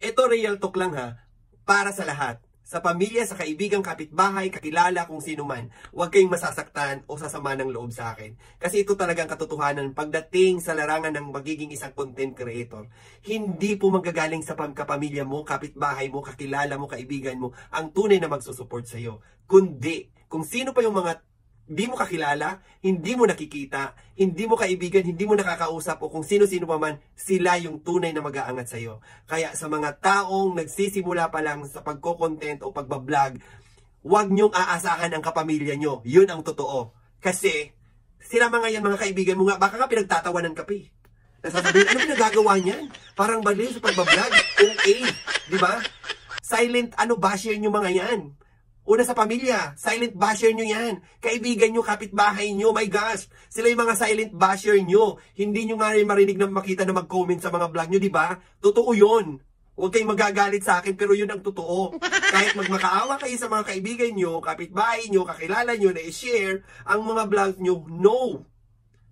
Ito real talk lang ha, para sa lahat. Sa pamilya, sa kaibigan, kapitbahay, kakilala, kung sino man. Huwag kayong masasaktan o sasama ng loob sa akin. Kasi ito talagang katotohanan pagdating sa larangan ng magiging isang content creator. Hindi po manggagaling sa kapamilya mo, kapitbahay mo, kakilala mo, kaibigan mo, ang tunay na magsusupport sa iyo. Kundi, kung sino pa yung mga hindi mo kakilala, hindi mo nakikita, hindi mo kaibigan, hindi mo nakakausap, o kung sino-sino pa man, sila yung tunay na mag-aangat sa iyo. Kaya sa mga taong nagsisimula pa lang sa pagko-content o pagbablog, huwag nyong aasahan ang kapamilya nyo. Yun ang totoo. Kasi, sila mga kaibigan mo nga, baka nga pinagtatawanan ka pa eh. Nasasabihin, ano pinagagawa niyan? Parang bali sa pagbablog. Okay, di ba? Silent, basher nyo mga yan. Una sa pamilya, silent basher nyo yan. Kaibigan nyo, kapitbahay nyo, my gosh. Sila yung mga silent basher nyo. Hindi nyo nga rin marinig na makita na mag-comment sa mga vlog nyo, di ba? Totoo yun. Huwag kayong magagalit sa akin, pero yun ang totoo. Kahit magmakaawa kayo sa mga kaibigan nyo, kapitbahay nyo, kakilala nyo na i-share ang mga vlog nyo, no.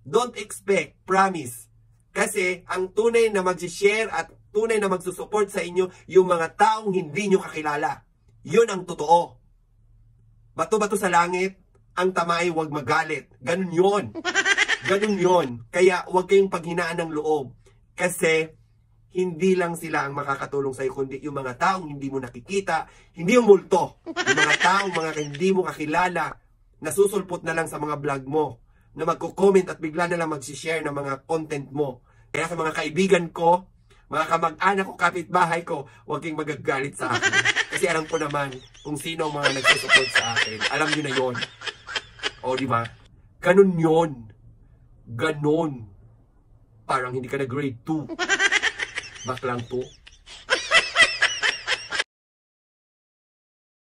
Don't expect, promise. Kasi ang tunay na mag-share at tunay na magsusupport sa inyo, yung mga taong hindi nyo kakilala. Yun ang totoo. Bato-bato sa langit, ang tamay huwag magalit. Ganun yon. Ganun yon. Kaya huwag kayong paghinaan ng loob. Kasi hindi lang sila ang makakatulong sa iyo, kundi yung mga taong hindi mo nakikita, hindi yung multo. Yung mga taong hindi mo kakilala, nasusulpot na lang sa mga vlog mo, na magko-comment at bigla na lang mag-share ng mga content mo. Kaya sa mga kaibigan ko, mga kamag-anak ko, kapitbahay ko, huwag kayong magagalit sa akin. Kasi alam ko naman kung sino ang mga nagsusupport sa akin. Alam nyo na yon. O, di ba? Ganun yon. Ganon. Parang hindi ka na grade 2. Baklang 2.